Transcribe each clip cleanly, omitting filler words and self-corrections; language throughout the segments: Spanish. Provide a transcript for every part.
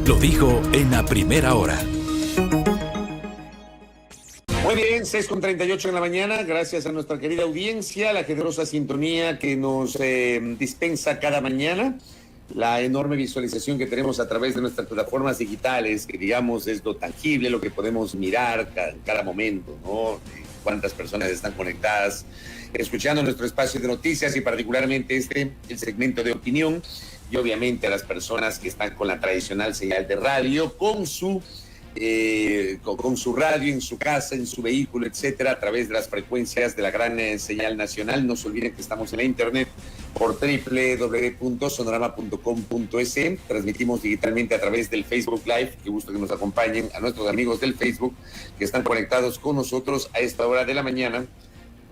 Lo dijo en la primera hora. Muy bien, 6:38 en la mañana, gracias a nuestra querida audiencia, la generosa sintonía que nos dispensa cada mañana, la enorme visualización que tenemos a través de nuestras plataformas digitales, que digamos es lo tangible, lo que podemos mirar en cada momento, ¿no? Cuántas personas están conectadas, escuchando nuestro espacio de noticias y particularmente el segmento de opinión, y obviamente a las personas que están con la tradicional señal de radio, con su radio en su casa, en su vehículo, etcétera, a través de las frecuencias de la gran señal nacional. No se olviden que estamos en la internet por www.sonorama.com.es. Transmitimos digitalmente a través del Facebook Live. Qué gusto que nos acompañen a nuestros amigos del Facebook que están conectados con nosotros a esta hora de la mañana.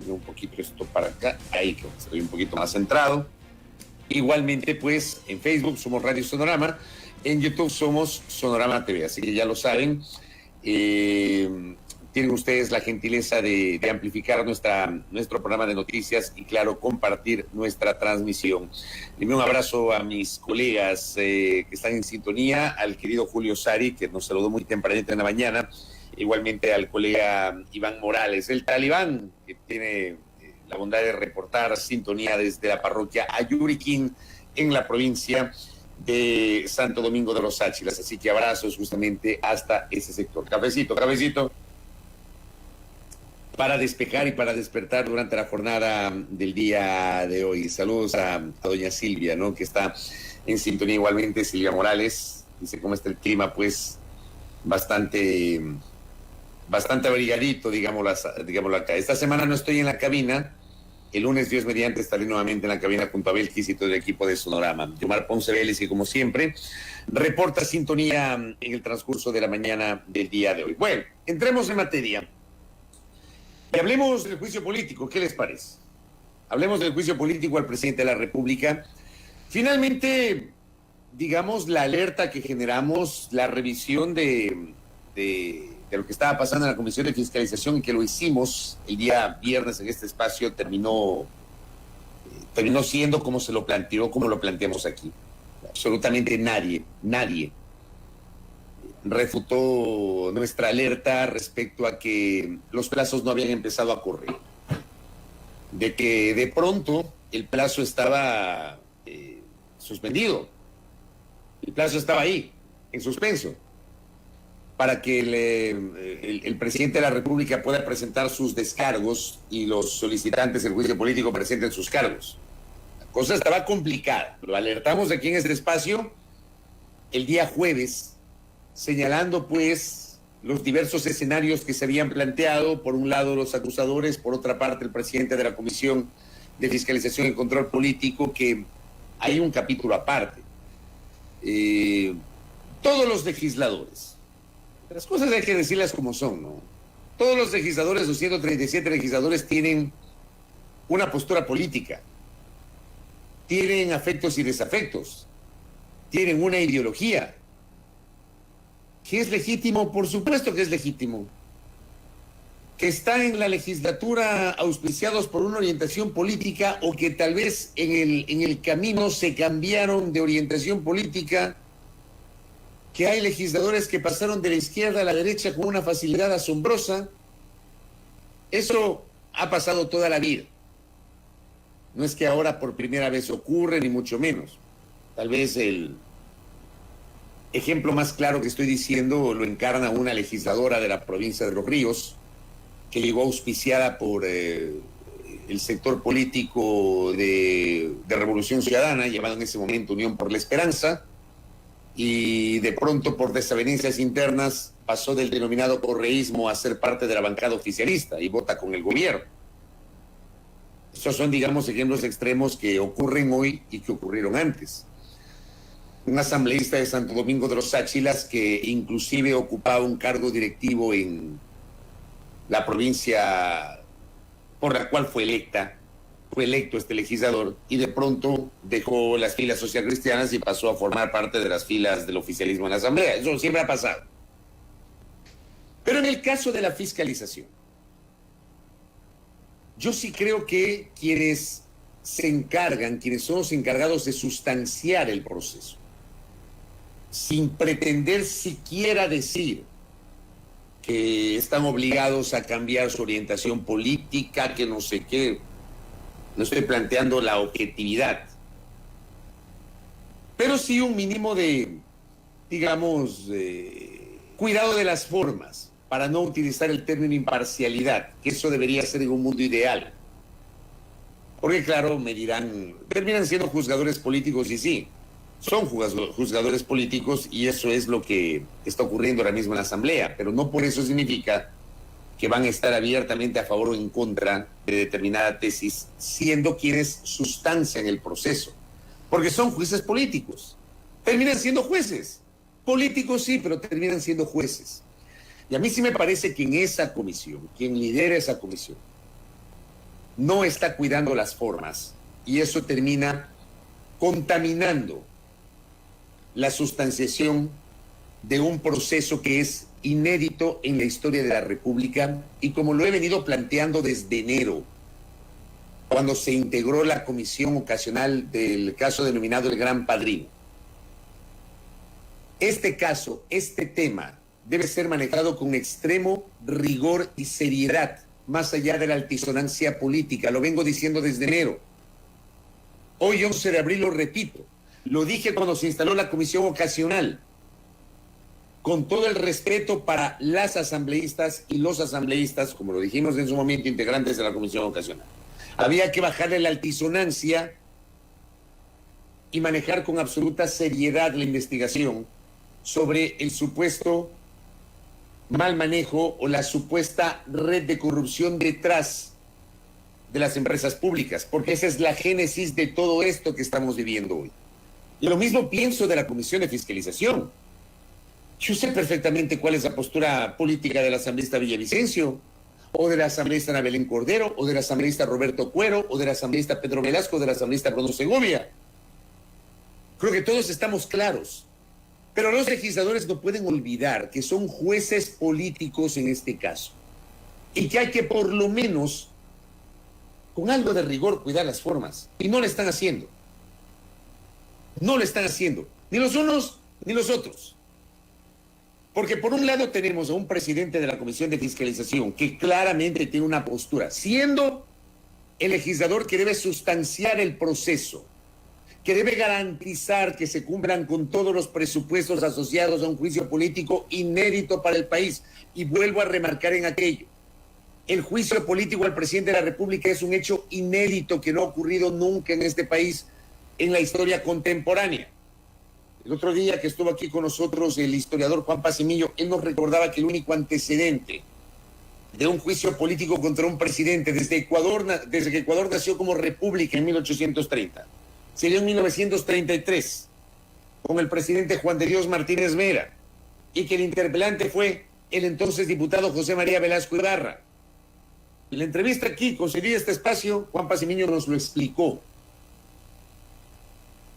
Un poquito esto para acá, ahí que estoy un poquito más centrado. Igualmente, pues, en Facebook somos Radio Sonorama. En YouTube somos Sonorama TV, así que ya lo saben. Tienen ustedes la gentileza de amplificar nuestro programa de noticias y, claro, compartir nuestra transmisión. Dime un abrazo a mis colegas que están en sintonía, al querido Julio Sari, que nos saludó muy tempranito en la mañana, igualmente al colega Iván Morales, el talibán, que tiene la bondad de reportar sintonía desde la parroquia Ayuriquín en la provincia de Santo Domingo de los Áchilas, así que abrazos justamente hasta ese sector. Cafecito para despejar y para despertar durante la jornada del día de hoy. Saludos a doña Silvia, ¿no?, que está en sintonía igualmente. Silvia Morales dice cómo está el clima, pues bastante abrigadito, digámoslo acá. Esta semana no estoy en la cabina. El lunes, Dios mediante, estaré nuevamente en la cabina junto a Belkis y todo el equipo de Sonorama. Yomar Ponce Vélez, que como siempre, reporta sintonía en el transcurso de la mañana del día de hoy. Bueno, entremos en materia. Y hablemos del juicio político. ¿Qué les parece? Hablemos del juicio político al presidente de la República. Finalmente, digamos, la alerta que generamos, la revisión de lo que estaba pasando en la Comisión de Fiscalización y que lo hicimos el día viernes en este espacio, terminó siendo como se lo planteó, como lo planteamos aquí. Absolutamente nadie refutó nuestra alerta respecto a que los plazos no habían empezado a correr, de que de pronto el plazo estaba suspendido, el plazo estaba ahí, en suspenso, para que el presidente de la República pueda presentar sus descargos y los solicitantes del juicio político presenten sus cargos. La cosa estaba complicada. Lo alertamos aquí en este espacio el día jueves, señalando pues los diversos escenarios que se habían planteado. Por un lado los acusadores, por otra parte el presidente de la Comisión de Fiscalización y Control Político, que hay un capítulo aparte. Todos los legisladores, las cosas hay que decirlas como son, ¿no? Todos los legisladores, los 137 legisladores, tienen una postura política, tienen afectos y desafectos, tienen una ideología. ¿Que es legítimo? Por supuesto que es legítimo. Que están en la legislatura auspiciados por una orientación política, o que tal vez en el camino se cambiaron de orientación política, que hay legisladores que pasaron de la izquierda a la derecha con una facilidad asombrosa. Eso ha pasado toda la vida. No es que ahora por primera vez ocurre, ni mucho menos. Tal vez el ejemplo más claro que estoy diciendo lo encarna una legisladora de la provincia de Los Ríos, que llegó auspiciada por el sector político de Revolución Ciudadana, llamado en ese momento Unión por la Esperanza, y de pronto por desavenencias internas pasó del denominado correísmo a ser parte de la bancada oficialista y vota con el gobierno. Estos son, digamos, ejemplos extremos que ocurren hoy y que ocurrieron antes. Un asambleísta de Santo Domingo de los Áchilas, que inclusive ocupaba un cargo directivo en la provincia por la cual fue electo este legislador, y de pronto dejó las filas socialcristianas y pasó a formar parte de las filas del oficialismo en la Asamblea. Eso siempre ha pasado. Pero en el caso de la fiscalización, yo sí creo que quienes son los encargados de sustanciar el proceso, sin pretender siquiera decir que están obligados a cambiar su orientación política, que no sé qué. No estoy planteando la objetividad, pero sí un mínimo de, digamos, cuidado de las formas, para no utilizar el término imparcialidad, que eso debería ser en un mundo ideal. Porque claro, me dirán, terminan siendo juzgadores políticos, y sí, son juzgadores políticos, y eso es lo que está ocurriendo ahora mismo en la Asamblea, pero no por eso significa que van a estar abiertamente a favor o en contra de determinada tesis, siendo quienes sustancian el proceso. Porque son jueces políticos. Terminan siendo jueces. Políticos sí, pero terminan siendo jueces. Y a mí sí me parece que en esa comisión, quien lidera esa comisión, no está cuidando las formas, y eso termina contaminando la sustanciación de un proceso que es inédito en la historia de la República, y como lo he venido planteando desde enero, cuando se integró la comisión ocasional del caso denominado el Gran Padrino. Este caso, este tema, debe ser manejado con extremo rigor y seriedad, más allá de la altisonancia política. Lo vengo diciendo desde enero. Hoy, 11 de abril, lo repito. Lo dije cuando se instaló la comisión ocasional. Con todo el respeto para las asambleístas y los asambleístas, como lo dijimos en su momento, integrantes de la comisión ocasional. Había que bajarle la altisonancia y manejar con absoluta seriedad la investigación sobre el supuesto mal manejo o la supuesta red de corrupción detrás de las empresas públicas, porque esa es la génesis de todo esto que estamos viviendo hoy. Y lo mismo pienso de la Comisión de Fiscalización. Yo sé perfectamente cuál es la postura política del asambleísta Villavicencio, o del asambleísta Ana Belén Cordero, o del asambleísta Roberto Cuero, o del asambleísta Pedro Velasco, o del asambleísta Bruno Segovia. Creo que todos estamos claros. Pero los legisladores no pueden olvidar que son jueces políticos en este caso, y que hay que por lo menos, con algo de rigor, cuidar las formas. Y no lo están haciendo. No lo están haciendo. Ni los unos ni los otros. Porque por un lado tenemos a un presidente de la Comisión de Fiscalización que claramente tiene una postura, siendo el legislador que debe sustanciar el proceso, que debe garantizar que se cumplan con todos los presupuestos asociados a un juicio político inédito para el país. Y vuelvo a remarcar en aquello. El juicio político al presidente de la República es un hecho inédito que no ha ocurrido nunca en este país en la historia contemporánea. El otro día que estuvo aquí con nosotros el historiador Juan Pacimillo, él nos recordaba que el único antecedente de un juicio político contra un presidente desde que Ecuador nació como república en 1830, sería en 1933, con el presidente Juan de Dios Martínez Mera, y que el interpelante fue el entonces diputado José María Velasco Ibarra. En la entrevista aquí, concedida este espacio, Juan Pacimillo nos lo explicó.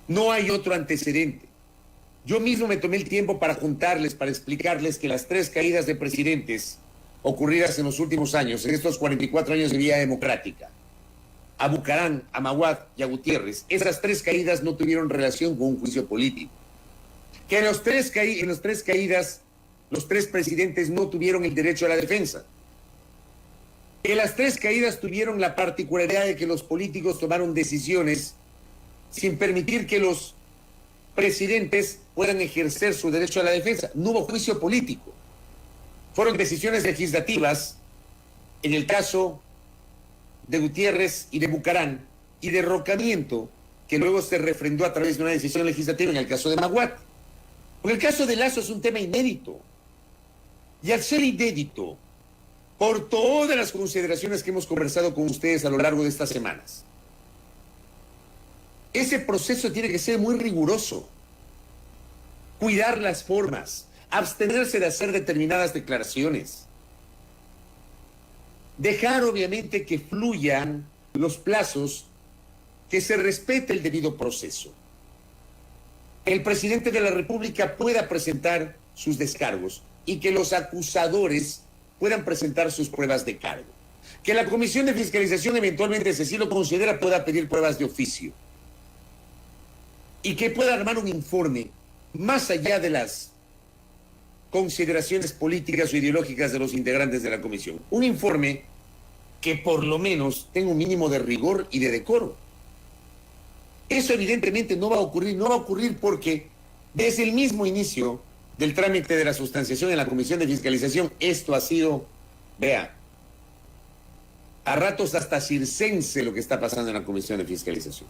No hay otro antecedente. Yo mismo me tomé el tiempo para juntarles, para explicarles que las 3 caídas de presidentes ocurridas en los últimos años, en estos 44 años de vida democrática, a Bucarán, a Maguad y a Gutiérrez, esas 3 caídas no tuvieron relación con un juicio político. Que en las tres caídas, los 3 presidentes no tuvieron el derecho a la defensa. Que las 3 caídas tuvieron la particularidad de que los políticos tomaron decisiones sin permitir que los presidentes puedan ejercer su derecho a la defensa. No hubo juicio político. Fueron decisiones legislativas en el caso de Gutiérrez y de Bucarán, y derrocamiento que luego se refrendó a través de una decisión legislativa en el caso de Maguad. Porque el caso de Lazo es un tema inédito. Y al ser inédito, por todas las consideraciones que hemos conversado con ustedes a lo largo de estas semanas, ese proceso tiene que ser muy riguroso. Cuidar las formas, abstenerse de hacer determinadas declaraciones. Dejar, obviamente, que fluyan los plazos, que se respete el debido proceso. El presidente de la República pueda presentar sus descargos y que los acusadores puedan presentar sus pruebas de cargo. Que la Comisión de Fiscalización eventualmente, si así lo considera, pueda pedir pruebas de oficio. Y que pueda armar un informe más allá de las consideraciones políticas o ideológicas de los integrantes de la comisión. Un informe que por lo menos tenga un mínimo de rigor y de decoro. Eso evidentemente no va a ocurrir porque desde el mismo inicio del trámite de la sustanciación en la Comisión de Fiscalización, esto ha sido, vea, a ratos hasta circense lo que está pasando en la Comisión de Fiscalización.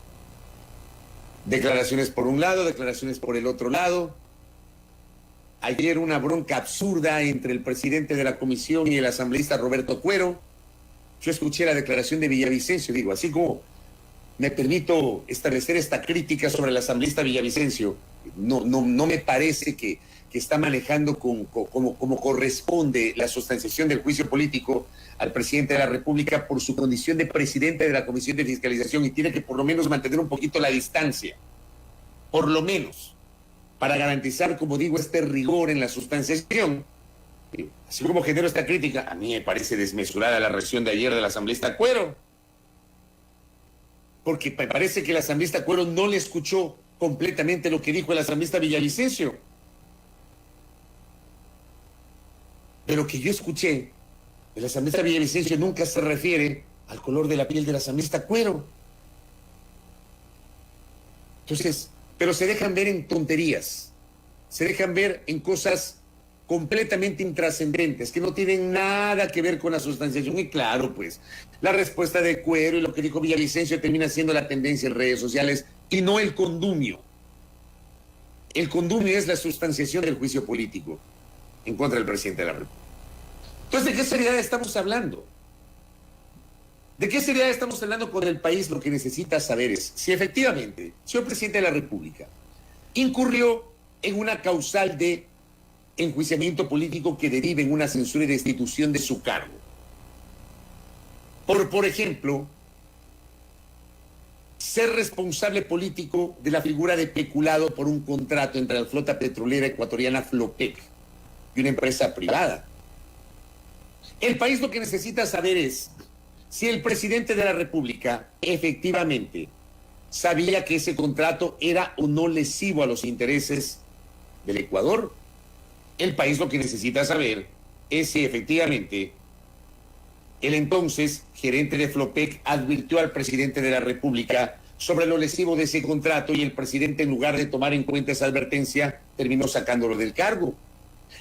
Declaraciones por un lado, declaraciones por el otro lado. Ayer una bronca absurda entre el presidente de la comisión y el asambleísta Roberto Cuero. Yo escuché la declaración de Villavicencio, digo, así como me permito establecer esta crítica sobre el asambleísta Villavicencio, no me parece que está manejando como corresponde la sustanciación del juicio político al presidente de la República por su condición de presidente de la Comisión de Fiscalización, y tiene que por lo menos mantener un poquito la distancia, por lo menos, para garantizar, como digo, este rigor en la sustanciación. Así como genero esta crítica, a mí me parece desmesurada la reacción de ayer del asambleísta Cuero, porque me parece que el asambleísta Cuero no le escuchó completamente lo que dijo el asambleísta Villavicencio. De lo que yo escuché, el asambleísta Villavicencio nunca se refiere al color de la piel del asambleísta Cuero. Entonces, pero se dejan ver en tonterías, se dejan ver en cosas completamente intrascendentes, que no tienen nada que ver con la sustanciación. Y claro, pues, la respuesta de Cuero y lo que dijo Villavicencio termina siendo la tendencia en redes sociales y no el condumio. El condumio es la sustanciación del juicio político en contra del presidente de la República. Entonces, ¿de qué seriedad estamos hablando? ¿De qué seriedad estamos hablando con el país? Lo que necesita saber es si efectivamente el señor presidente de la República incurrió en una causal de enjuiciamiento político que derive en una censura y destitución de su cargo. Por ejemplo, ser responsable político de la figura de peculado por un contrato entre la flota petrolera ecuatoriana Flopec y una empresa privada. El país lo que necesita saber es si el presidente de la República efectivamente sabía que ese contrato era o no lesivo a los intereses del Ecuador. El país lo que necesita saber es si efectivamente el entonces gerente de Flopec advirtió al presidente de la República sobre lo lesivo de ese contrato y el presidente, en lugar de tomar en cuenta esa advertencia, terminó sacándolo del cargo.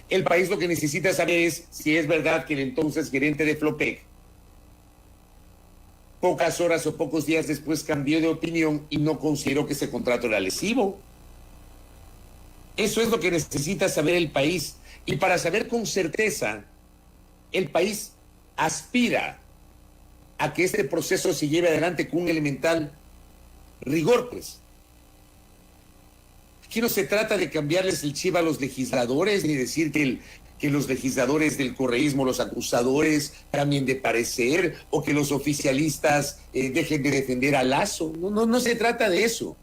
El país lo que necesita saber es si es verdad que el entonces gerente de Flopec, pocas horas o pocos días después, cambió de opinión y no consideró que ese contrato era lesivo. Eso es lo que necesita saber el país. Y para saber con certeza, el país aspira a que este proceso se lleve adelante con un elemental rigor, pues. Aquí no se trata de cambiarles el chip a los legisladores, ni decir que los legisladores del correísmo, los acusadores, cambien de parecer, o que los oficialistas dejen de defender a Lazo. No se trata de eso.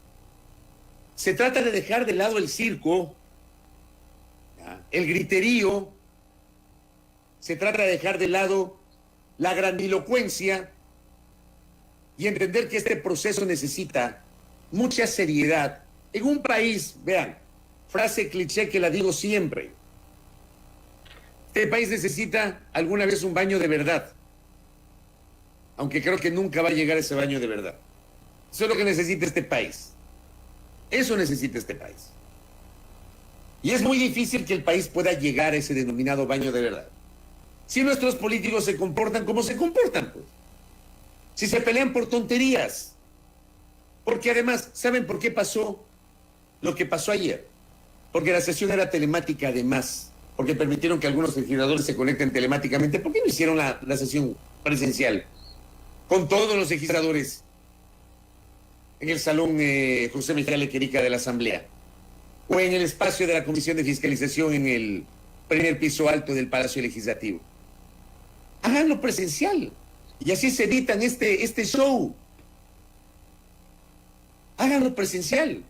Se trata de dejar de lado el circo, el griterío. Se trata de dejar de lado la grandilocuencia y entender que este proceso necesita mucha seriedad. En un país, vean, frase cliché que la digo siempre, este país necesita alguna vez un baño de verdad, aunque creo que nunca va a llegar ese baño de verdad. Eso es lo que necesita este país. Eso necesita este país. Y es muy difícil que el país pueda llegar a ese denominado baño de verdad si nuestros políticos se comportan como se comportan, pues. Si se pelean por tonterías. Porque además, ¿saben por qué pasó lo que pasó ayer? Porque la sesión era telemática además, porque permitieron que algunos legisladores se conecten telemáticamente. ¿Por qué no hicieron la sesión presencial con todos los legisladores en el salón José Mejía Lequerica de la Asamblea, o en el espacio de la Comisión de Fiscalización en el primer piso alto del Palacio Legislativo? Háganlo presencial y así se evitan este show. Háganlo presencial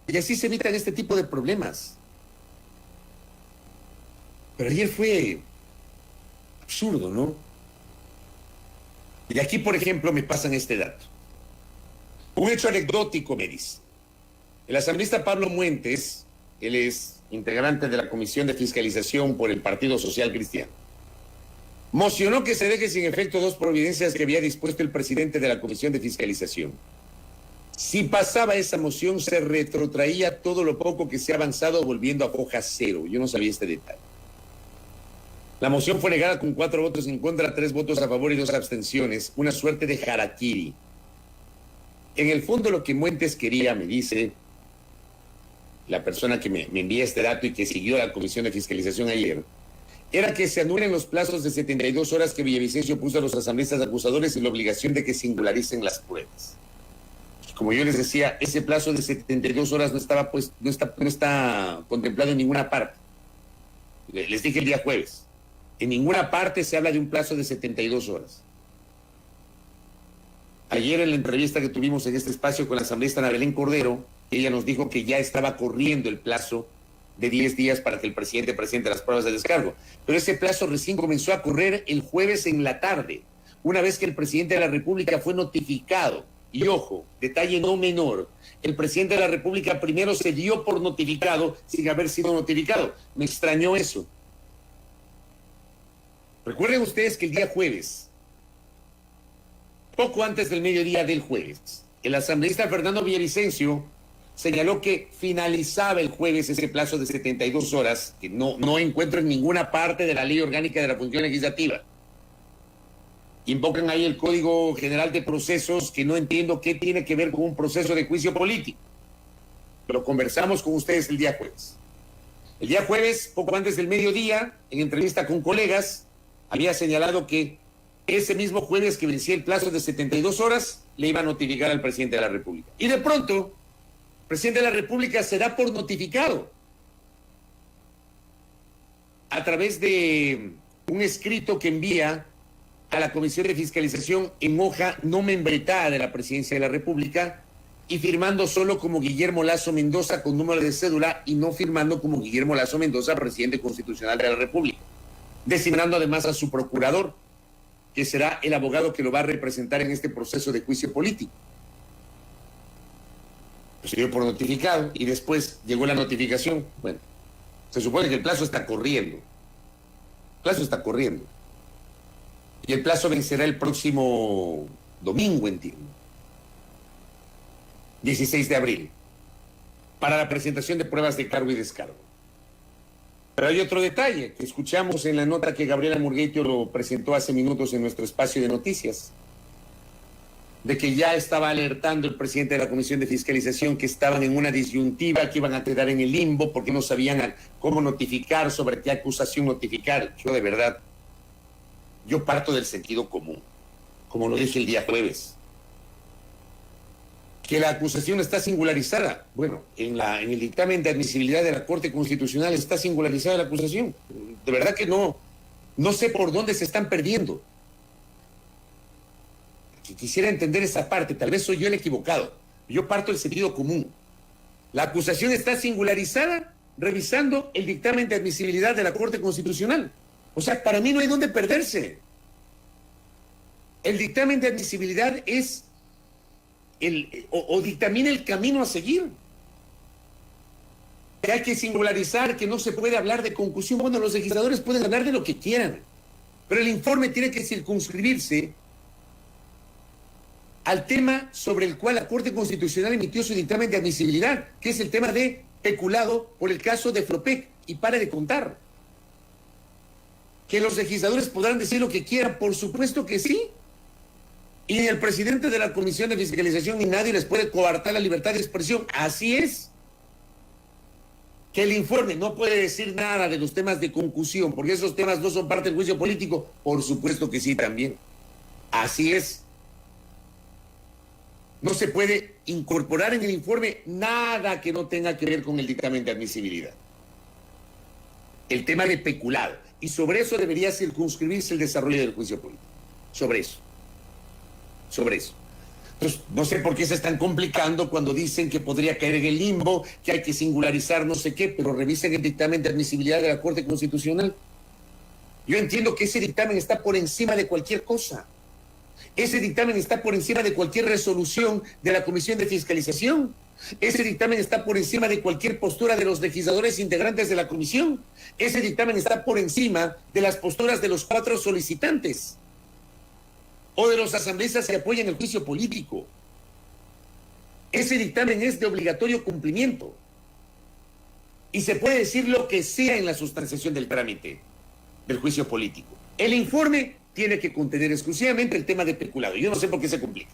y así se evitan este tipo de problemas. Pero ayer fue absurdo, ¿no? Y aquí, por ejemplo, me pasan este dato. Un hecho anecdótico, me dice. El asambleísta Pablo Muentes, él es integrante de la Comisión de Fiscalización por el Partido Social Cristiano, mocionó que se deje sin efecto 2 providencias que había dispuesto el presidente de la Comisión de Fiscalización. Si pasaba esa moción, se retrotraía todo lo poco que se ha avanzado volviendo a hoja cero. Yo no sabía este detalle. La moción fue negada con 4 votos en contra, 3 votos a favor y 2 abstenciones. Una suerte de harakiri. En el fondo lo que Muentes quería, me dice la persona que me envía este dato y que siguió a la Comisión de Fiscalización ayer, era que se anulen los plazos de 72 horas que Villavicencio puso a los asambleístas acusadores y la obligación de que singularicen las pruebas. Como yo les decía, ese plazo de 72 horas no está contemplado en ninguna parte. Les dije el día jueves. En ninguna parte se habla de un plazo de 72 horas. Ayer en la entrevista que tuvimos en este espacio con la asambleísta Ana Belén Cordero, ella nos dijo que ya estaba corriendo el plazo de 10 días para que el presidente presente las pruebas de descargo. Pero ese plazo recién comenzó a correr el jueves en la tarde, una vez que el presidente de la República fue notificado. Y ojo, detalle no menor, el presidente de la República primero se dio por notificado sin haber sido notificado. Me extrañó eso. Recuerden ustedes que el día jueves, poco antes del mediodía del jueves, el asambleísta Fernando Villavicencio señaló que finalizaba el jueves ese plazo de 72 horas, que no encuentro en ninguna parte de la Ley Orgánica de la Función Legislativa. Invocan ahí el Código General de Procesos, que no entiendo qué tiene que ver con un proceso de juicio político. Pero conversamos con ustedes el día jueves. El día jueves, poco antes del mediodía, en entrevista con colegas, había señalado que ese mismo jueves que vencía el plazo de 72 horas, le iba a notificar al presidente de la República. Y de pronto, el presidente de la República se da por notificado a través de un escrito que envía a la Comisión de Fiscalización en hoja no membretada de la Presidencia de la República y firmando solo como Guillermo Lasso Mendoza con número de cédula y no firmando como Guillermo Lasso Mendoza, presidente constitucional de la República, designando además a su procurador, que será el abogado que lo va a representar en este proceso de juicio político. Pues se dio por notificado y después llegó la notificación. Bueno, se supone que el plazo está corriendo. El plazo está corriendo. Y el plazo vencerá el próximo domingo, entiendo. 16 de abril. Para la presentación de pruebas de cargo y descargo. Pero hay otro detalle que escuchamos en la nota que Gabriela Murgueitio lo presentó hace minutos en nuestro espacio de noticias, de que ya estaba alertando el presidente de la Comisión de Fiscalización que estaban en una disyuntiva, que iban a quedar en el limbo porque no sabían cómo notificar, sobre qué acusación notificar. Yo de verdad, yo parto del sentido común, como lo dije el día jueves. Que la acusación está singularizada. Bueno, en el dictamen de admisibilidad de la Corte Constitucional está singularizada la acusación. De verdad que no sé por dónde se están perdiendo. Quisiera entender esa parte, tal vez soy yo el equivocado. Yo parto del sentido común. La acusación está singularizada revisando el dictamen de admisibilidad de la Corte Constitucional. O sea, para mí no hay dónde perderse. El dictamen de admisibilidad es o dictamina el camino a seguir. Que hay que singularizar, que no se puede hablar de concusión. Bueno, los legisladores pueden hablar de lo que quieran, pero el informe tiene que circunscribirse al tema sobre el cual la Corte Constitucional emitió su dictamen de admisibilidad, que es el tema de peculado por el caso de Flopec, y pare de contar. Que los legisladores podrán decir lo que quieran, por supuesto que sí. Y ni el presidente de la Comisión de Fiscalización ni nadie les puede coartar la libertad de expresión. Así es. Que el informe no puede decir nada de los temas de concusión, porque esos temas no son parte del juicio político. Por supuesto que sí también. Así es. No se puede incorporar en el informe nada que no tenga que ver con el dictamen de admisibilidad. El tema de peculado. Y sobre eso debería circunscribirse el desarrollo del juicio político. Sobre eso. Entonces, no sé por qué se están complicando cuando dicen que podría caer en el limbo, que hay que singularizar no sé qué, pero revisen el dictamen de admisibilidad de la Corte Constitucional. Yo entiendo que ese dictamen está por encima de cualquier cosa. Ese dictamen está por encima de cualquier resolución de la Comisión de Fiscalización. Ese dictamen está por encima de cualquier postura de los legisladores integrantes de la comisión. Ese dictamen está por encima de las posturas de los 4 solicitantes o de los asambleístas que apoyan el juicio político. Ese dictamen es de obligatorio cumplimiento y se puede decir lo que sea en la sustanciación del trámite del juicio político. El informe tiene que contener exclusivamente el tema de peculado. Yo no sé por qué se complica.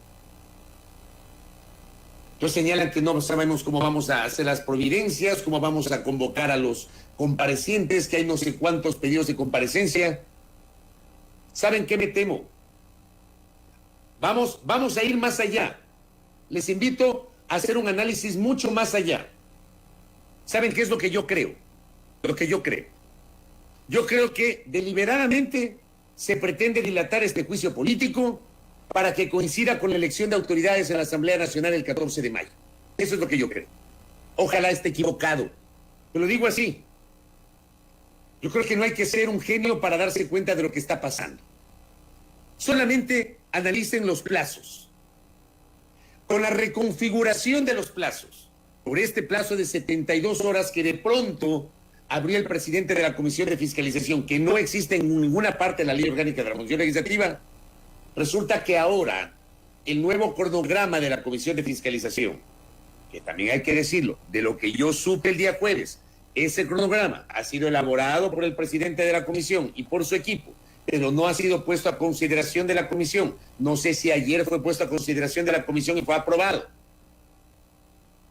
Entonces señalan que no sabemos cómo vamos a hacer las providencias, cómo vamos a convocar a los comparecientes, que hay no sé cuántos pedidos de comparecencia. ¿Saben qué me temo? Vamos a ir más allá. Les invito a hacer un análisis mucho más allá. ¿Saben qué es lo que yo creo? Lo que yo creo. Yo creo que deliberadamente se pretende dilatar este juicio político para que coincida con la elección de autoridades en la Asamblea Nacional el 14 de mayo. Eso es lo que yo creo. Ojalá esté equivocado. Te lo digo así. Yo creo que no hay que ser un genio para darse cuenta de lo que está pasando. Solamente analicen los plazos. Con la reconfiguración de los plazos, por este plazo de 72 horas que de pronto abrió el presidente de la Comisión de Fiscalización, que no existe en ninguna parte de la Ley Orgánica de la Función Legislativa, resulta que ahora el nuevo cronograma de la Comisión de Fiscalización, que también hay que decirlo, de lo que yo supe el día jueves, ese cronograma ha sido elaborado por el presidente de la Comisión y por su equipo, pero no ha sido puesto a consideración de la Comisión. No sé si ayer fue puesto a consideración de la Comisión y fue aprobado.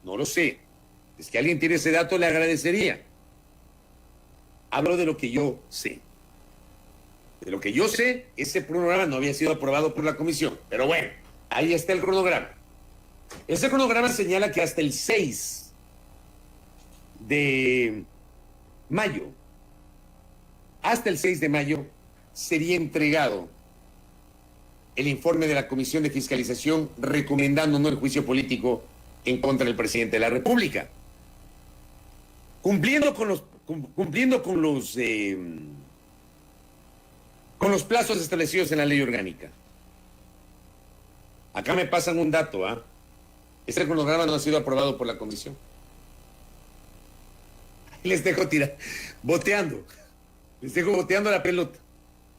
No lo sé. Es que alguien tiene ese dato, le agradecería. Hablo de lo que yo sé. De lo que yo sé, ese cronograma no había sido aprobado por la comisión. Pero bueno, ahí está el cronograma. Ese cronograma señala que hasta el 6 de mayo, sería entregado el informe de la Comisión de Fiscalización recomendando no el juicio político en contra del presidente de la República. Cumpliendo con los plazos establecidos en la ley orgánica. Acá me pasan un dato, ¿ah? Este cronograma no ha sido aprobado por la comisión. Les dejo boteando la pelota.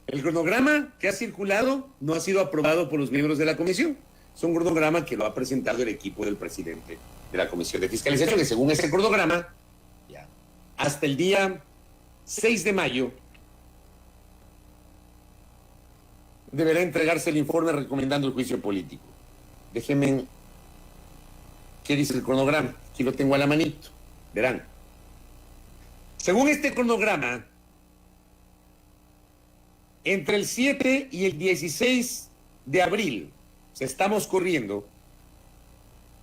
El cronograma que ha circulado no ha sido aprobado por los miembros de la comisión. Es un cronograma que lo ha presentado el equipo del presidente de la Comisión de Fiscalización, y según ese cronograma, ya, hasta el día 6 de mayo deberá entregarse el informe recomendando el juicio político. Déjenme, ¿qué dice el cronograma? Aquí lo tengo a la manito. Verán. Según este cronograma, entre el 7 y el 16 de abril, estamos corriendo,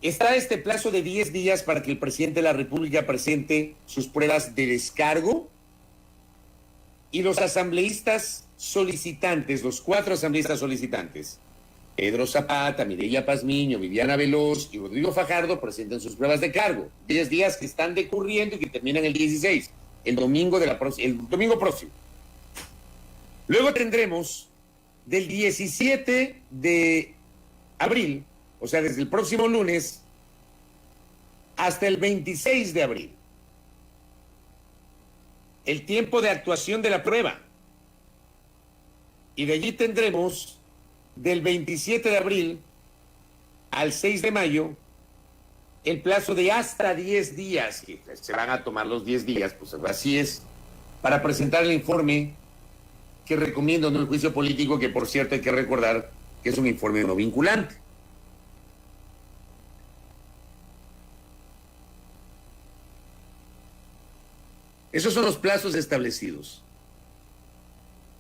está este plazo de 10 días para que el presidente de la República presente sus pruebas de descargo y los asambleístas solicitantes, los 4 asambleístas solicitantes, Pedro Zapata, Mireya Pazmiño, Viviana Veloz y Rodrigo Fajardo, presenten sus pruebas de cargo. 10 días que están decurriendo y que terminan el 16, el domingo próximo. Luego tendremos del 17 de abril, o sea, desde el próximo lunes, hasta el 26 de abril, el tiempo de actuación de la prueba. Y de allí tendremos del 27 de abril al 6 de mayo el plazo de hasta 10 días, que se van a tomar los 10 días, pues así es, para presentar el informe que recomiendo en el juicio político, que por cierto hay que recordar que es un informe no vinculante. Esos son los plazos establecidos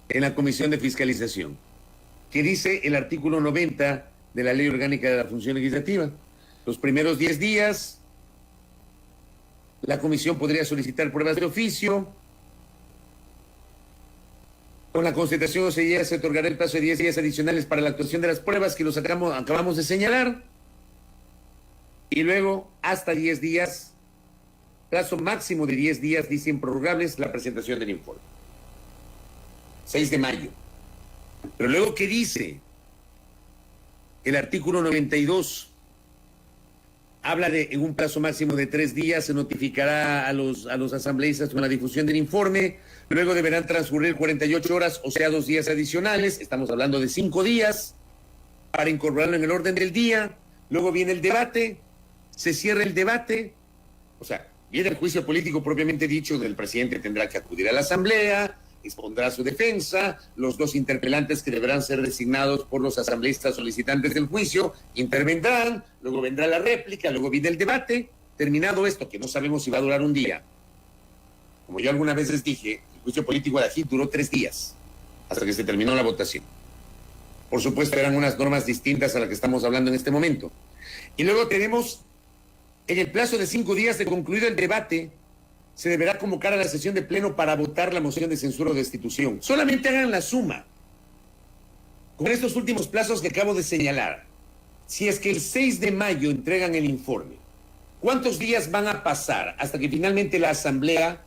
en la Comisión de Fiscalización, que dice el artículo 90 de la Ley Orgánica de la Función Legislativa. Los primeros 10 días, la comisión podría solicitar pruebas de oficio. Con la constatación o seguida se otorgará el plazo de 10 días adicionales para la actuación de las pruebas que los acabamos de señalar. Y luego, hasta 10 días, plazo máximo de 10 días, dicen prorrogables, la presentación del informe. 6 de mayo. Pero luego, ¿qué dice? El artículo 92 habla de, en un plazo máximo de 3 días, se notificará a los asambleístas con la difusión del informe, luego deberán transcurrir 48 horas, o sea, 2 días adicionales, estamos hablando de 5 días, para incorporarlo en el orden del día, luego viene el debate, se cierra el debate, o sea, viene el juicio político propiamente dicho, del presidente tendrá que acudir a la asamblea, expondrá su defensa, los 2 interpelantes que deberán ser designados por los asambleístas solicitantes del juicio intervendrán, luego vendrá la réplica, luego viene el debate. Terminado esto, que no sabemos si va a durar un día, como yo algunas veces dije, el juicio político de aquí duró 3 días, hasta que se terminó la votación. Por supuesto, eran unas normas distintas a las que estamos hablando en este momento. Y luego tenemos, en el plazo de 5 días de concluido el debate, se deberá convocar a la sesión de pleno para votar la moción de censura o destitución. Solamente hagan la suma. Con estos últimos plazos que acabo de señalar, si es que el 6 de mayo entregan el informe, ¿cuántos días van a pasar hasta que finalmente la Asamblea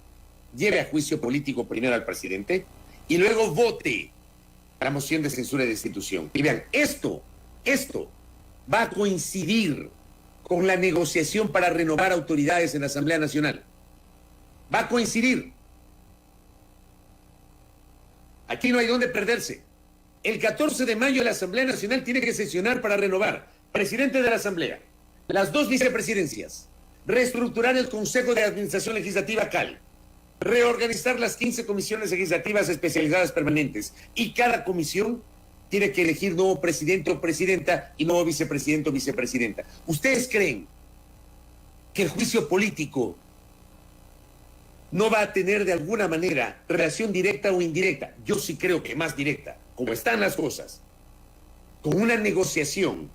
lleve a juicio político primero al presidente y luego vote la moción de censura y destitución? Y vean, esto va a coincidir con la negociación para renovar autoridades en la Asamblea Nacional. Va a coincidir. Aquí no hay dónde perderse. El 14 de mayo la Asamblea Nacional tiene que sesionar para renovar presidente de la Asamblea, las 2 vicepresidencias, reestructurar el Consejo de Administración Legislativa CAL, reorganizar las 15 comisiones legislativas especializadas permanentes, y cada comisión tiene que elegir nuevo presidente o presidenta y nuevo vicepresidente o vicepresidenta. ¿Ustedes creen que el juicio político no va a tener de alguna manera relación directa o indirecta? Yo sí creo que más directa, como están las cosas, con una negociación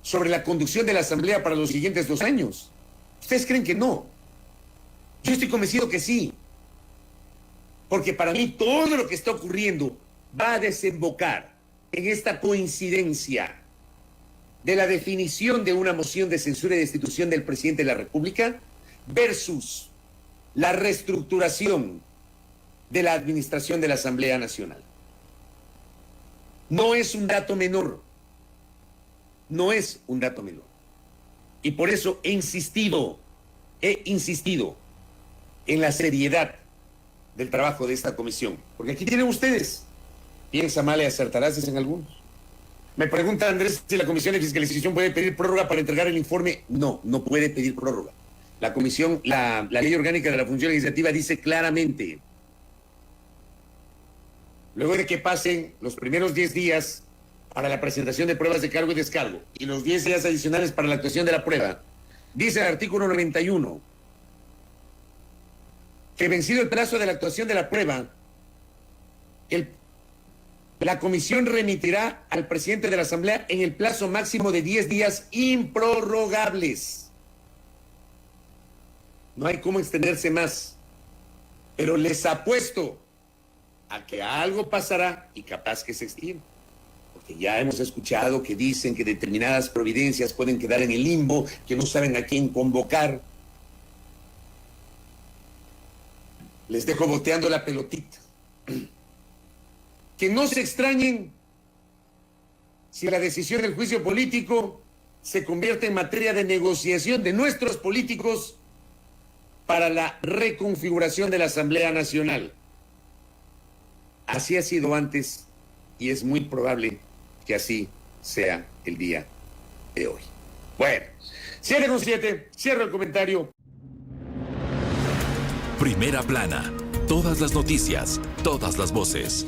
sobre la conducción de la Asamblea para los siguientes 2 años. ¿Ustedes creen que no? Yo estoy convencido que sí, porque para mí todo lo que está ocurriendo va a desembocar en esta coincidencia de la definición de una moción de censura y destitución del presidente de la República versus la reestructuración de la administración de la Asamblea Nacional. No es un dato menor. No es un dato menor. Y por eso he insistido en la seriedad del trabajo de esta comisión. Porque aquí tienen ustedes. Piensa mal y acertarás, dicen algunos. Me pregunta Andrés si la Comisión de Fiscalización puede pedir prórroga para entregar el informe. No, no puede pedir prórroga. La comisión, la ley orgánica de la función legislativa dice claramente, luego de que pasen los primeros 10 días para la presentación de pruebas de cargo y descargo y los 10 días adicionales para la actuación de la prueba, dice el artículo 91 que vencido el plazo de la actuación de la prueba, la comisión remitirá al presidente de la Asamblea en el plazo máximo de 10 días improrrogables. No hay cómo extenderse más. Pero les apuesto a que algo pasará y capaz que se extienda. Porque ya hemos escuchado que dicen que determinadas providencias pueden quedar en el limbo, que no saben a quién convocar. Les dejo boteando la pelotita. Que no se extrañen si la decisión del juicio político se convierte en materia de negociación de nuestros políticos para la reconfiguración de la Asamblea Nacional. Así ha sido antes y es muy probable que así sea el día de hoy. Bueno, 7:07, cierro el comentario. Primera plana. Todas las noticias, todas las voces.